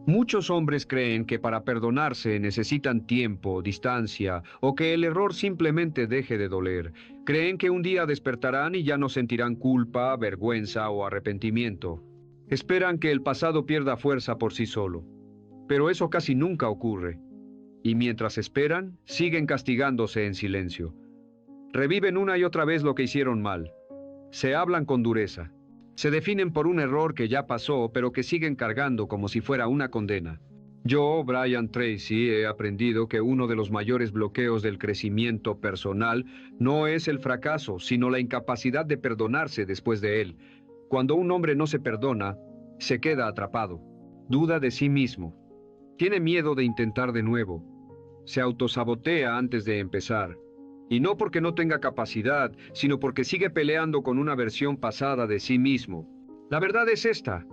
Muchos hombres creen que para perdonarse necesitan tiempo, distancia, o que el error simplemente deje de doler. Creen que un día despertarán y ya no sentirán culpa, vergüenza o arrepentimiento. Esperan que el pasado pierda fuerza por sí solo. Pero eso casi nunca ocurre. Y mientras esperan, siguen castigándose en silencio. Reviven una y otra vez lo que hicieron mal. Se hablan con dureza. Se definen por un error que ya pasó, pero que siguen cargando como si fuera una condena. Yo, Brian Tracy, he aprendido que uno de los mayores bloqueos del crecimiento personal no es el fracaso, sino la incapacidad de perdonarse después de él. Cuando un hombre no se perdona, se queda atrapado. Duda de sí mismo. Tiene miedo de intentar de nuevo. Se autosabotea antes de empezar. Y no porque no tenga capacidad, sino porque sigue peleando con una versión pasada de sí mismo. La verdad es esta.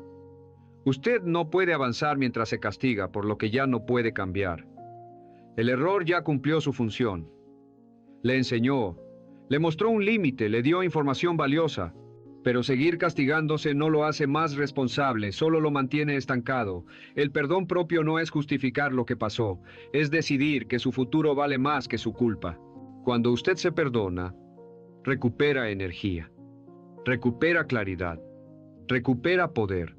Usted no puede avanzar mientras se castiga por lo que ya no puede cambiar. El error ya cumplió su función. Le enseñó, le mostró un límite, le dio información valiosa. Pero seguir castigándose no lo hace más responsable, solo lo mantiene estancado. El perdón propio no es justificar lo que pasó, es decidir que su futuro vale más que su culpa. Cuando usted se perdona, recupera energía, recupera claridad, recupera poder.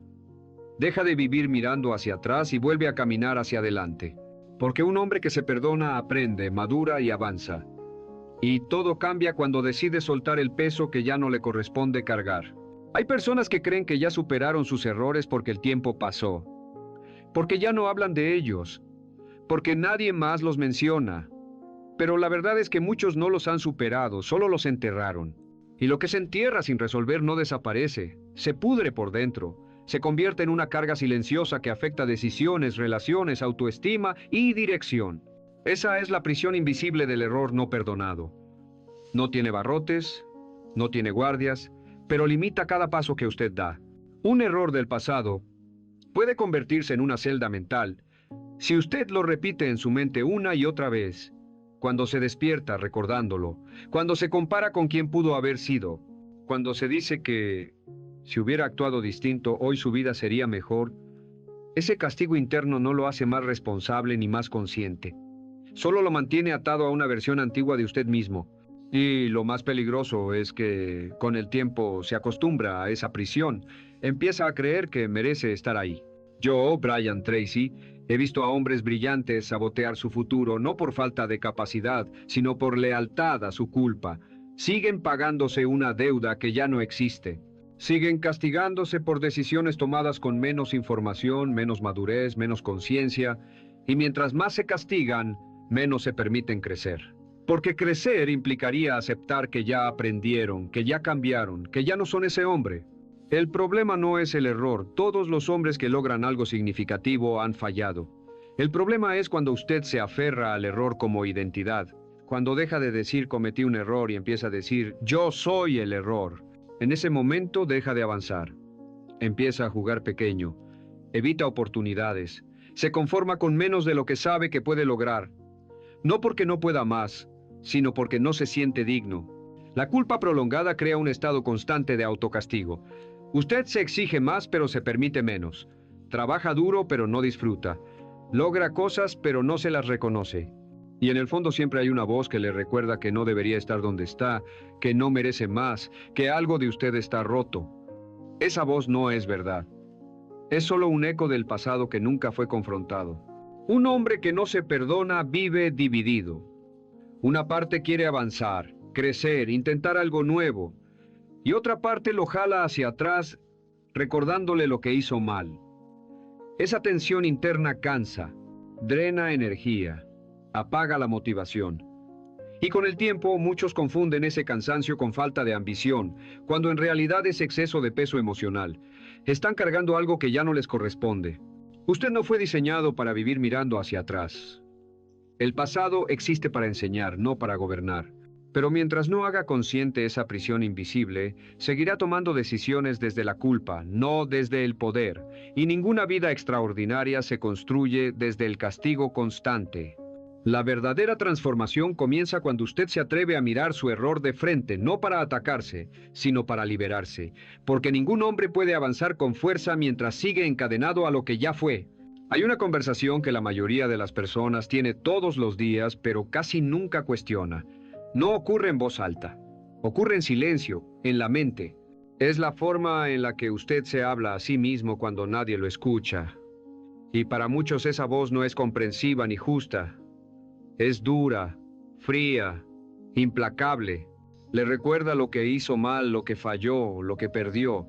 Deja de vivir mirando hacia atrás y vuelve a caminar hacia adelante. Porque un hombre que se perdona aprende, madura y avanza. Y todo cambia cuando decide soltar el peso que ya no le corresponde cargar. Hay personas que creen que ya superaron sus errores porque el tiempo pasó, porque ya no hablan de ellos, porque nadie más los menciona. Pero la verdad es que muchos no los han superado, solo los enterraron. Y lo que se entierra sin resolver no desaparece, se pudre por dentro, se convierte en una carga silenciosa que afecta decisiones, relaciones, autoestima y dirección. Esa es la prisión invisible del error no perdonado. No tiene barrotes, no tiene guardias, pero limita cada paso que usted da. Un error del pasado puede convertirse en una celda mental si usted lo repite en su mente una y otra vez. Cuando se despierta recordándolo, cuando se compara con quien pudo haber sido, cuando se dice que si hubiera actuado distinto hoy su vida sería mejor, ese castigo interno no lo hace más responsable ni más consciente. Solo lo mantiene atado a una versión antigua de usted mismo. Y lo más peligroso es que con el tiempo se acostumbra a esa prisión, empieza a creer que merece estar ahí. Yo, Brian Tracy, he visto a hombres brillantes sabotear su futuro no por falta de capacidad, sino por lealtad a su culpa. Siguen pagándose una deuda que ya no existe. Siguen castigándose por decisiones tomadas con menos información, menos madurez, menos conciencia, y mientras más se castigan, menos se permiten crecer. Porque crecer implicaría aceptar que ya aprendieron, que ya cambiaron, que ya no son ese hombre. El problema no es el error. Todos los hombres que logran algo significativo han fallado. El problema es cuando usted se aferra al error como identidad. Cuando deja de decir cometí un error y empieza a decir yo soy el error. En ese momento deja de avanzar. Empieza a jugar pequeño. Evita oportunidades. Se conforma con menos de lo que sabe que puede lograr. No porque no pueda más, sino porque no se siente digno. La culpa prolongada crea un estado constante de autocastigo. Usted se exige más, pero se permite menos. Trabaja duro, pero no disfruta. Logra cosas, pero no se las reconoce. Y en el fondo siempre hay una voz que le recuerda que no debería estar donde está, que no merece más, que algo de usted está roto. Esa voz no es verdad. Es solo un eco del pasado que nunca fue confrontado. Un hombre que no se perdona vive dividido. Una parte quiere avanzar, crecer, intentar algo nuevo, y otra parte lo jala hacia atrás, recordándole lo que hizo mal. Esa tensión interna cansa, drena energía, apaga la motivación. Y con el tiempo muchos confunden ese cansancio con falta de ambición, cuando en realidad es exceso de peso emocional. Están cargando algo que ya no les corresponde. Usted no fue diseñado para vivir mirando hacia atrás. El pasado existe para enseñar, no para gobernar. Pero mientras no haga consciente esa prisión invisible, seguirá tomando decisiones desde la culpa, no desde el poder. Y ninguna vida extraordinaria se construye desde el castigo constante. La verdadera transformación comienza cuando usted se atreve a mirar su error de frente, no para atacarse, sino para liberarse. Porque ningún hombre puede avanzar con fuerza mientras sigue encadenado a lo que ya fue. Hay una conversación que la mayoría de las personas tiene todos los días, pero casi nunca cuestiona. No ocurre en voz alta. Ocurre en silencio, en la mente. Es la forma en la que usted se habla a sí mismo cuando nadie lo escucha. Y para muchos esa voz no es comprensiva ni justa. Es dura, fría, implacable. Le recuerda lo que hizo mal, lo que falló, lo que perdió.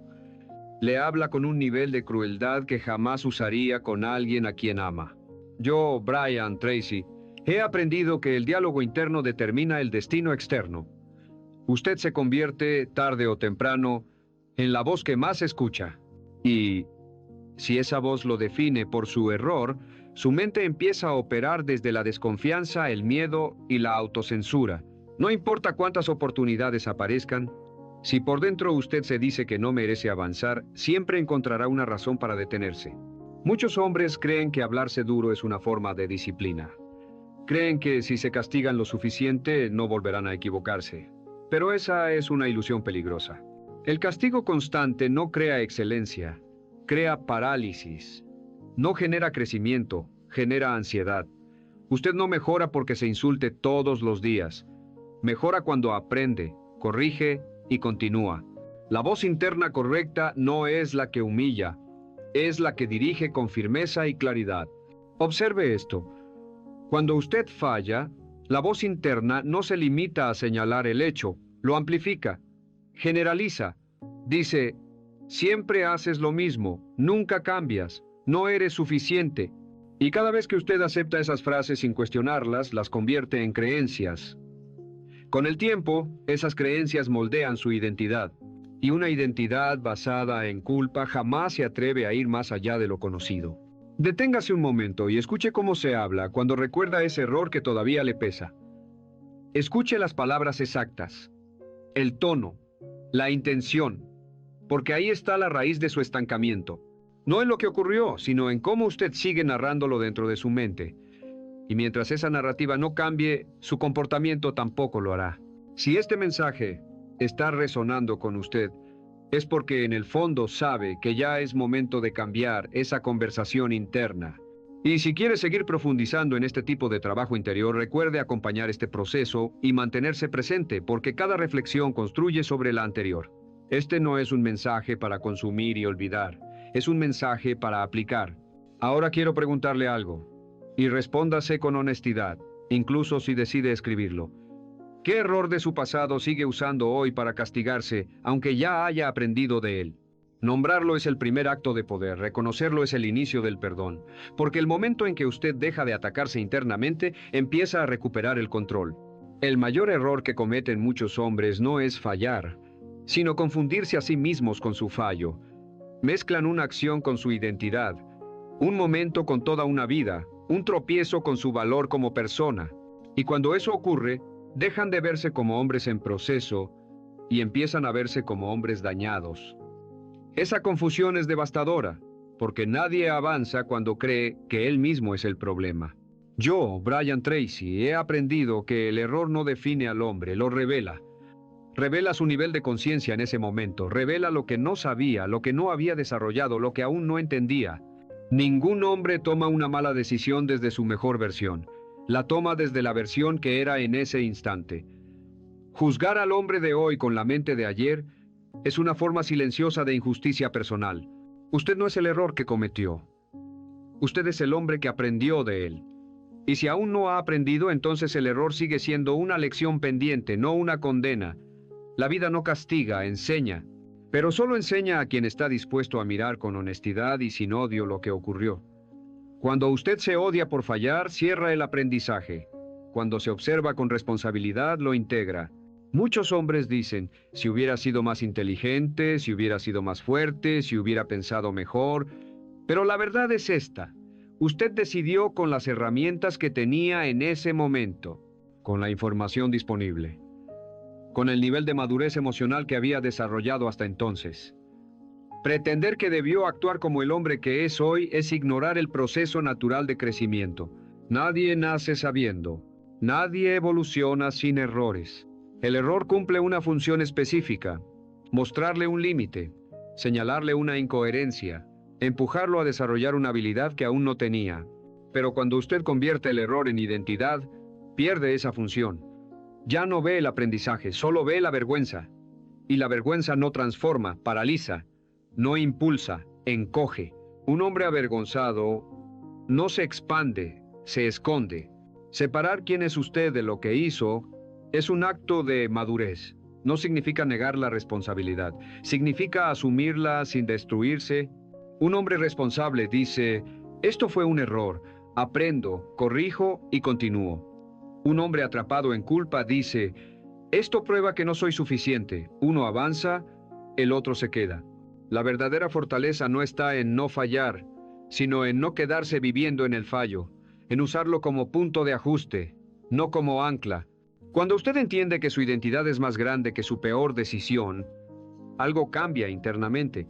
Le habla con un nivel de crueldad que jamás usaría con alguien a quien ama. Yo, Brian Tracy, he aprendido que el diálogo interno determina el destino externo. Usted se convierte, tarde o temprano, en la voz que más escucha. Y si esa voz lo define por su error, su mente empieza a operar desde la desconfianza, el miedo y la autocensura. No importa cuántas oportunidades aparezcan, si por dentro usted se dice que no merece avanzar, siempre encontrará una razón para detenerse. Muchos hombres creen que hablarse duro es una forma de disciplina. Creen que si se castigan lo suficiente, no volverán a equivocarse. Pero esa es una ilusión peligrosa. El castigo constante no crea excelencia, crea parálisis. No genera crecimiento, genera ansiedad. Usted no mejora porque se insulte todos los días. Mejora cuando aprende, corrige y continúa. La voz interna correcta no es la que humilla, es la que dirige con firmeza y claridad. Observe esto. Cuando usted falla, la voz interna no se limita a señalar el hecho, lo amplifica, generaliza. Dice, siempre haces lo mismo, nunca cambias, no eres suficiente. Y cada vez que usted acepta esas frases sin cuestionarlas, las convierte en creencias. Con el tiempo, esas creencias moldean su identidad. Y una identidad basada en culpa jamás se atreve a ir más allá de lo conocido. Deténgase un momento y escuche cómo se habla cuando recuerda ese error que todavía le pesa. Escuche las palabras exactas, el tono, la intención, porque ahí está la raíz de su estancamiento. No en lo que ocurrió, sino en cómo usted sigue narrándolo dentro de su mente. Y mientras esa narrativa no cambie, su comportamiento tampoco lo hará. Si este mensaje está resonando con usted, es porque en el fondo sabe que ya es momento de cambiar esa conversación interna. Y si quiere seguir profundizando en este tipo de trabajo interior, recuerde acompañar este proceso y mantenerse presente, porque cada reflexión construye sobre la anterior. Este no es un mensaje para consumir y olvidar, es un mensaje para aplicar. Ahora quiero preguntarle algo, y respóndase con honestidad, incluso si decide escribirlo. ¿Qué error de su pasado sigue usando hoy para castigarse, aunque ya haya aprendido de él? Nombrarlo es el primer acto de poder, reconocerlo es el inicio del perdón, porque el momento en que usted deja de atacarse internamente, empieza a recuperar el control. El mayor error que cometen muchos hombres no es fallar, sino confundirse a sí mismos con su fallo. Mezclan una acción con su identidad, un momento con toda una vida, un tropiezo con su valor como persona. Y cuando eso ocurre, dejan de verse como hombres en proceso y empiezan a verse como hombres dañados. Esa confusión es devastadora, porque nadie avanza cuando cree que él mismo es el problema. Yo, Brian Tracy, he aprendido que el error no define al hombre, lo revela. Revela su nivel de conciencia en ese momento, revela lo que no sabía, lo que no había desarrollado, lo que aún no entendía. Ningún hombre toma una mala decisión desde su mejor versión. La toma desde la versión que era en ese instante. Juzgar al hombre de hoy con la mente de ayer es una forma silenciosa de injusticia personal. Usted no es el error que cometió. Usted es el hombre que aprendió de él. Y si aún no ha aprendido, entonces el error sigue siendo una lección pendiente, no una condena. La vida no castiga, enseña. Pero solo enseña a quien está dispuesto a mirar con honestidad y sin odio lo que ocurrió. Cuando usted se odia por fallar, cierra el aprendizaje. Cuando se observa con responsabilidad, lo integra. Muchos hombres dicen, si hubiera sido más inteligente, si hubiera sido más fuerte, si hubiera pensado mejor. Pero la verdad es esta. Usted decidió con las herramientas que tenía en ese momento, con la información disponible, con el nivel de madurez emocional que había desarrollado hasta entonces. Pretender que debió actuar como el hombre que es hoy es ignorar el proceso natural de crecimiento. Nadie nace sabiendo. Nadie evoluciona sin errores. El error cumple una función específica: mostrarle un límite, señalarle una incoherencia, empujarlo a desarrollar una habilidad que aún no tenía. Pero cuando usted convierte el error en identidad, pierde esa función. Ya no ve el aprendizaje, solo ve la vergüenza. Y la vergüenza no transforma, paraliza, no impulsa, encoge. Un hombre avergonzado no se expande, se esconde. Separar quién es usted de lo que hizo es un acto de madurez. No significa negar la responsabilidad, significa asumirla sin destruirse. Un hombre responsable dice, esto fue un error, aprendo, corrijo y continúo. Un hombre atrapado en culpa dice, esto prueba que no soy suficiente. Uno avanza, el otro se queda. La verdadera fortaleza no está en no fallar, sino en no quedarse viviendo en el fallo, en usarlo como punto de ajuste, no como ancla. Cuando usted entiende que su identidad es más grande que su peor decisión, algo cambia internamente.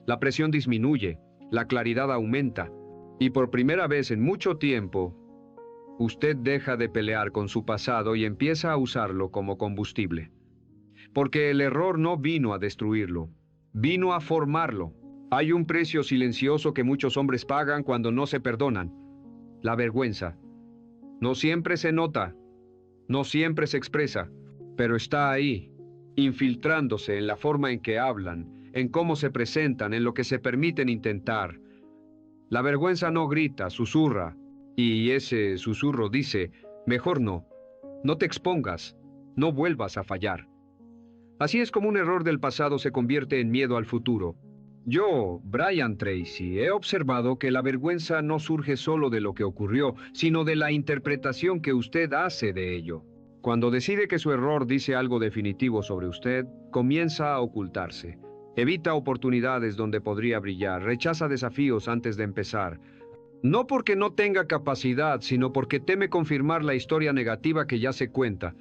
La presión disminuye, la claridad aumenta, y por primera vez en mucho tiempo, usted deja de pelear con su pasado y empieza a usarlo como combustible. Porque el error no vino a destruirlo, vino a formarlo. Hay un precio silencioso que muchos hombres pagan cuando no se perdonan: la vergüenza. No siempre se nota, no siempre se expresa, pero está ahí, infiltrándose en la forma en que hablan, en cómo se presentan, en lo que se permiten intentar. La vergüenza no grita, susurra, y ese susurro dice, mejor no, no te expongas, no vuelvas a fallar. Así es como un error del pasado se convierte en miedo al futuro. Yo, Brian Tracy, he observado que la vergüenza no surge solo de lo que ocurrió, sino de la interpretación que usted hace de ello. Cuando decide que su error dice algo definitivo sobre usted, comienza a ocultarse. Evita oportunidades donde podría brillar, rechaza desafíos antes de empezar. No porque no tenga capacidad, sino porque teme confirmar la historia negativa que ya se cuenta.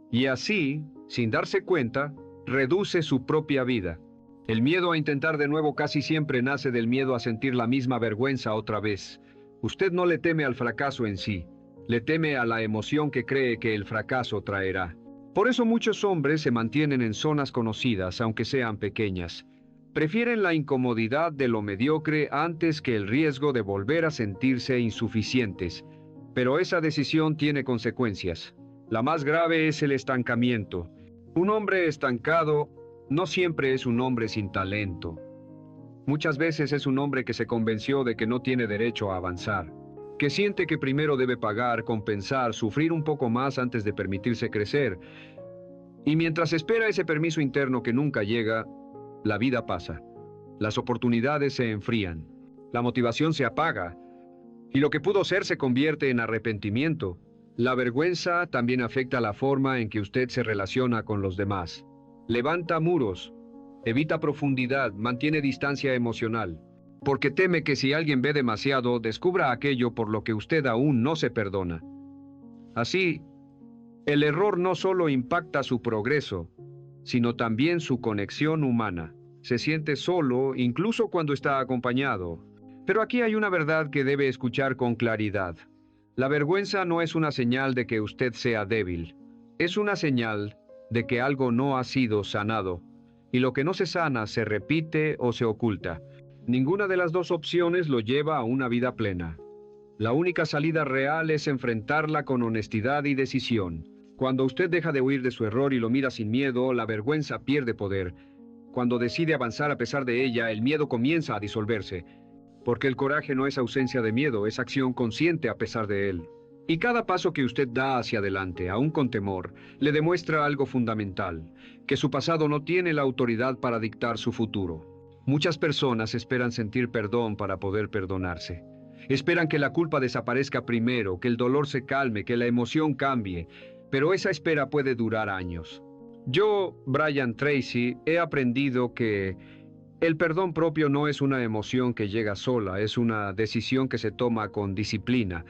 Y así, sin darse cuenta, reduce su propia vida. El miedo a intentar de nuevo casi siempre nace del miedo a sentir la misma vergüenza otra vez. Usted no le teme al fracaso en sí, le teme a la emoción que cree que el fracaso traerá. Por eso muchos hombres se mantienen en zonas conocidas, aunque sean pequeñas. Prefieren la incomodidad de lo mediocre antes que el riesgo de volver a sentirse insuficientes. Pero esa decisión tiene consecuencias. La más grave es el estancamiento. Un hombre estancado no siempre es un hombre sin talento. Muchas veces es un hombre que se convenció de que no tiene derecho a avanzar, que siente que primero debe pagar, compensar, sufrir un poco más antes de permitirse crecer. Y mientras espera ese permiso interno que nunca llega, la vida pasa. Las oportunidades se enfrían, la motivación se apaga, y lo que pudo ser se convierte en arrepentimiento. La vergüenza también afecta la forma en que usted se relaciona con los demás. Levanta muros, evita profundidad, mantiene distancia emocional, porque teme que si alguien ve demasiado, descubra aquello por lo que usted aún no se perdona. Así, el error no solo impacta su progreso, sino también su conexión humana. Se siente solo, incluso cuando está acompañado. Pero aquí hay una verdad que debe escuchar con claridad. La vergüenza no es una señal de que usted sea débil. Es una señal de que algo no ha sido sanado, y lo que no se sana se repite o se oculta. Ninguna de las dos opciones lo lleva a una vida plena. La única salida real es enfrentarla con honestidad y decisión. Cuando usted deja de huir de su error y lo mira sin miedo, la vergüenza pierde poder. Cuando decide avanzar a pesar de ella, el miedo comienza a disolverse. Porque el coraje no es ausencia de miedo, es acción consciente a pesar de él. Y cada paso que usted da hacia adelante, aún con temor, le demuestra algo fundamental, que su pasado no tiene la autoridad para dictar su futuro. Muchas personas esperan sentir perdón para poder perdonarse. Esperan que la culpa desaparezca primero, que el dolor se calme, que la emoción cambie, pero esa espera puede durar años. Yo, Brian Tracy, he aprendido que el perdón propio no es una emoción que llega sola, es una decisión que se toma con disciplina.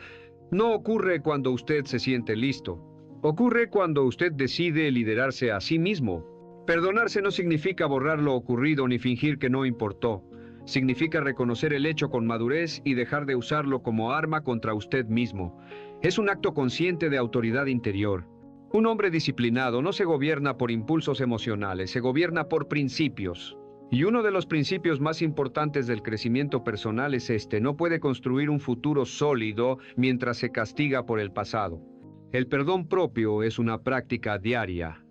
No ocurre cuando usted se siente listo. Ocurre cuando usted decide liderarse a sí mismo. Perdonarse no significa borrar lo ocurrido ni fingir que no importó. Significa reconocer el hecho con madurez y dejar de usarlo como arma contra usted mismo. Es un acto consciente de autoridad interior. Un hombre disciplinado no se gobierna por impulsos emocionales, se gobierna por principios. Y uno de los principios más importantes del crecimiento personal es este: no puede construir un futuro sólido mientras se castiga por el pasado. El perdón propio es una práctica diaria.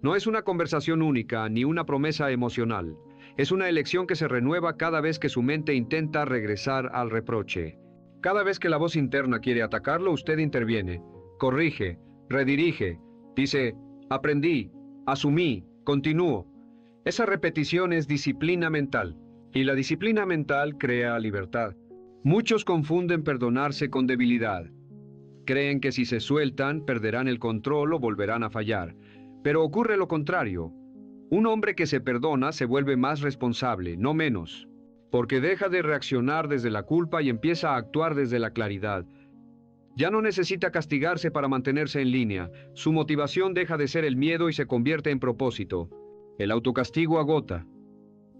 No es una conversación única ni una promesa emocional. Es una elección que se renueva cada vez que su mente intenta regresar al reproche. Cada vez que la voz interna quiere atacarlo, usted interviene, corrige, redirige, dice: aprendí, asumí, continúo. Esa repetición es disciplina mental, y la disciplina mental crea libertad. Muchos confunden perdonarse con debilidad. Creen que si se sueltan, perderán el control o volverán a fallar. Pero ocurre lo contrario. Un hombre que se perdona se vuelve más responsable, no menos, porque deja de reaccionar desde la culpa y empieza a actuar desde la claridad. Ya no necesita castigarse para mantenerse en línea. Su motivación deja de ser el miedo y se convierte en propósito. El autocastigo agota.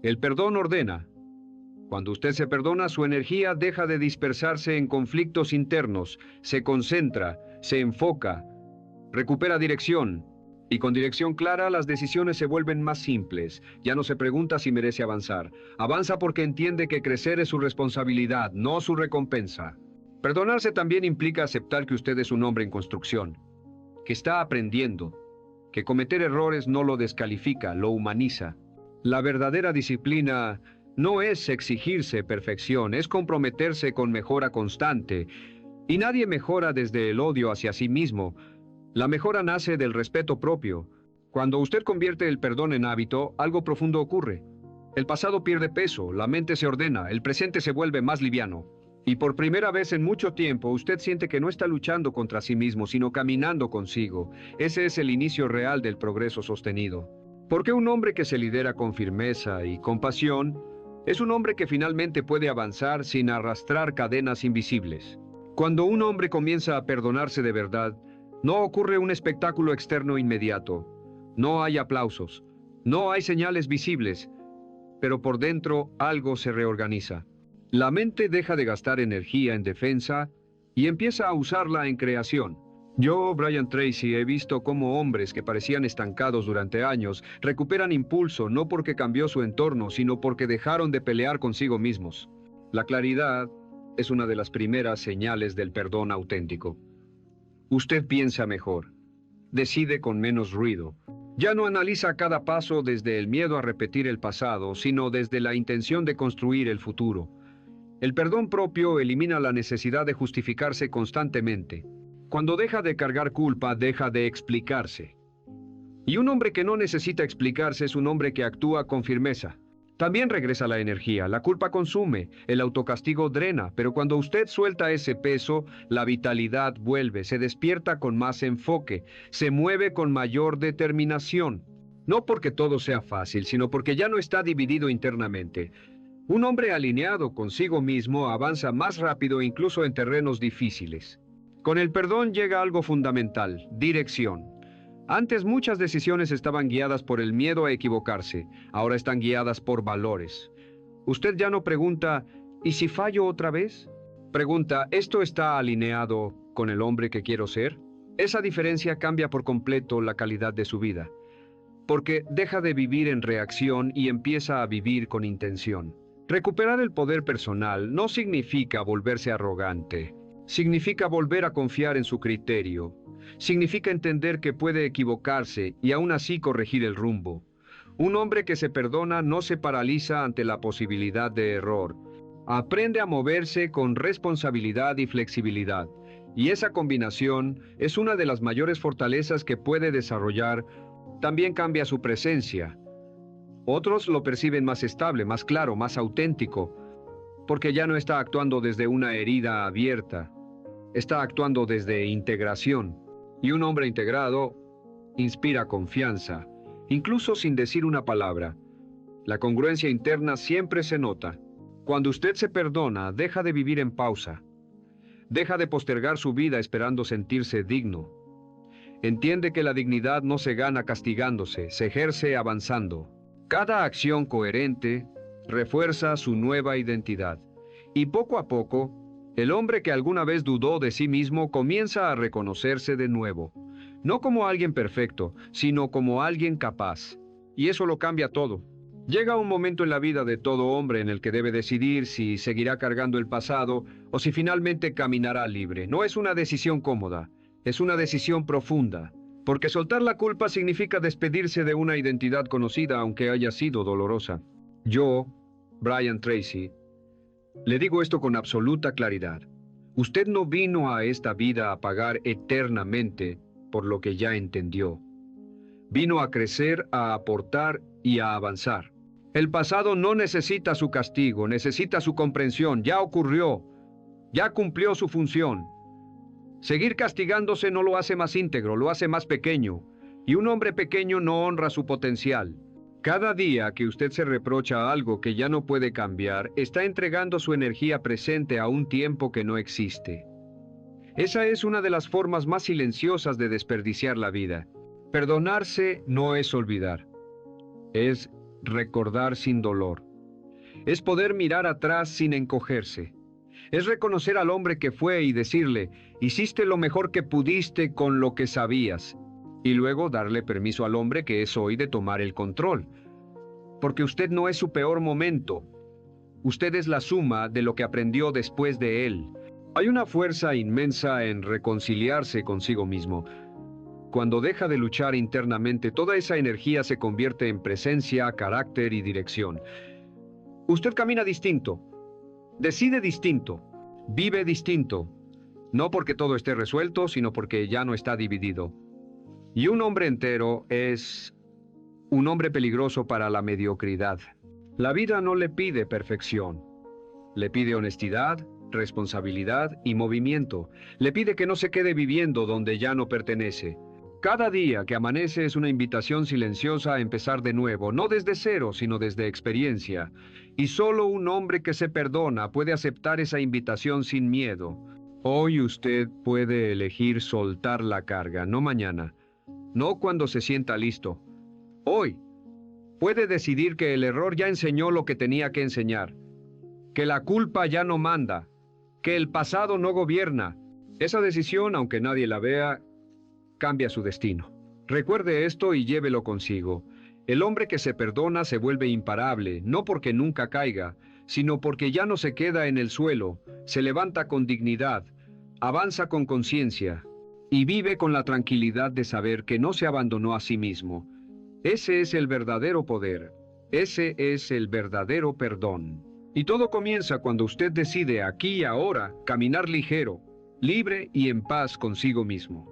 El perdón ordena. Cuando usted se perdona, su energía deja de dispersarse en conflictos internos, se concentra, se enfoca, recupera dirección. Y con dirección clara, las decisiones se vuelven más simples. Ya no se pregunta si merece avanzar. Avanza porque entiende que crecer es su responsabilidad, no su recompensa. Perdonarse también implica aceptar que usted es un hombre en construcción, que está aprendiendo, que cometer errores no lo descalifica, lo humaniza. La verdadera disciplina no es exigirse perfección, es comprometerse con mejora constante. Y nadie mejora desde el odio hacia sí mismo. La mejora nace del respeto propio. Cuando usted convierte el perdón en hábito, algo profundo ocurre. El pasado pierde peso, la mente se ordena, el presente se vuelve más liviano. Y por primera vez en mucho tiempo, usted siente que no está luchando contra sí mismo, sino caminando consigo. Ese es el inicio real del progreso sostenido. Porque un hombre que se lidera con firmeza y compasión es un hombre que finalmente puede avanzar sin arrastrar cadenas invisibles. Cuando un hombre comienza a perdonarse de verdad, no ocurre un espectáculo externo inmediato. No hay aplausos, no hay señales visibles, pero por dentro algo se reorganiza. La mente deja de gastar energía en defensa y empieza a usarla en creación. Yo, Brian Tracy, he visto cómo hombres que parecían estancados durante años recuperan impulso no porque cambió su entorno, sino porque dejaron de pelear consigo mismos. La claridad es una de las primeras señales del perdón auténtico. Usted piensa mejor, decide con menos ruido. Ya no analiza cada paso desde el miedo a repetir el pasado, sino desde la intención de construir el futuro. El perdón propio elimina la necesidad de justificarse constantemente. Cuando deja de cargar culpa, deja de explicarse. Y un hombre que no necesita explicarse es un hombre que actúa con firmeza. También regresa la energía, la culpa consume, el autocastigo drena, pero cuando usted suelta ese peso, la vitalidad vuelve, se despierta con más enfoque, se mueve con mayor determinación. No porque todo sea fácil, sino porque ya no está dividido internamente. Un hombre alineado consigo mismo avanza más rápido incluso en terrenos difíciles. Con el perdón llega algo fundamental: dirección. Antes muchas decisiones estaban guiadas por el miedo a equivocarse, ahora están guiadas por valores. Usted ya no pregunta: ¿y si fallo otra vez? Pregunta: ¿esto está alineado con el hombre que quiero ser? Esa diferencia cambia por completo la calidad de su vida, porque deja de vivir en reacción y empieza a vivir con intención. Recuperar el poder personal no significa volverse arrogante. Significa volver a confiar en su criterio. Significa entender que puede equivocarse y aún así corregir el rumbo. Un hombre que se perdona no se paraliza ante la posibilidad de error. Aprende a moverse con responsabilidad y flexibilidad. Y esa combinación es una de las mayores fortalezas que puede desarrollar. También cambia su presencia. Otros lo perciben más estable, más claro, más auténtico, porque ya no está actuando desde una herida abierta, está actuando desde integración. Y un hombre integrado inspira confianza, incluso sin decir una palabra. La congruencia interna siempre se nota. Cuando usted se perdona, deja de vivir en pausa. Deja de postergar su vida esperando sentirse digno. Entiende que la dignidad no se gana castigándose, se ejerce avanzando. Cada acción coherente refuerza su nueva identidad. Y poco a poco, el hombre que alguna vez dudó de sí mismo comienza a reconocerse de nuevo. No como alguien perfecto, sino como alguien capaz. Y eso lo cambia todo. Llega un momento en la vida de todo hombre en el que debe decidir si seguirá cargando el pasado o si finalmente caminará libre. No es una decisión cómoda, es una decisión profunda, porque soltar la culpa significa despedirse de una identidad conocida aunque haya sido dolorosa. Yo, Brian Tracy, le digo esto con absoluta claridad. Usted no vino a esta vida a pagar eternamente por lo que ya entendió. Vino a crecer, a aportar y a avanzar. El pasado no necesita su castigo, necesita su comprensión. Ya ocurrió, ya cumplió su función. Seguir castigándose no lo hace más íntegro, lo hace más pequeño. Y un hombre pequeño no honra su potencial. Cada día que usted se reprocha algo que ya no puede cambiar, está entregando su energía presente a un tiempo que no existe. Esa es una de las formas más silenciosas de desperdiciar la vida. Perdonarse no es olvidar, es recordar sin dolor. Es poder mirar atrás sin encogerse. Es reconocer al hombre que fue y decirle, hiciste lo mejor que pudiste con lo que sabías. Y luego darle permiso al hombre que es hoy de tomar el control. Porque usted no es su peor momento. Usted es la suma de lo que aprendió después de él. Hay una fuerza inmensa en reconciliarse consigo mismo. Cuando deja de luchar internamente, toda esa energía se convierte en presencia, carácter y dirección. Usted camina distinto, decide distinto, vive distinto. No porque todo esté resuelto, sino porque ya no está dividido. Y un hombre entero es un hombre peligroso para la mediocridad. La vida no le pide perfección. Le pide honestidad, responsabilidad y movimiento. Le pide que no se quede viviendo donde ya no pertenece. Cada día que amanece es una invitación silenciosa a empezar de nuevo, no desde cero, sino desde experiencia. Y solo un hombre que se perdona puede aceptar esa invitación sin miedo. Hoy usted puede elegir soltar la carga, no mañana. No cuando se sienta listo. Hoy puede decidir que el error ya enseñó lo que tenía que enseñar, que la culpa ya no manda, que el pasado no gobierna. Esa decisión, aunque nadie la vea, cambia su destino. Recuerde esto y llévelo consigo. El hombre que se perdona se vuelve imparable, no porque nunca caiga, sino porque ya no se queda en el suelo, se levanta con dignidad, avanza con conciencia y vive con la tranquilidad de saber que no se abandonó a sí mismo. Ese es el verdadero poder, ese es el verdadero perdón. Y todo comienza cuando usted decide aquí y ahora caminar ligero, libre y en paz consigo mismo.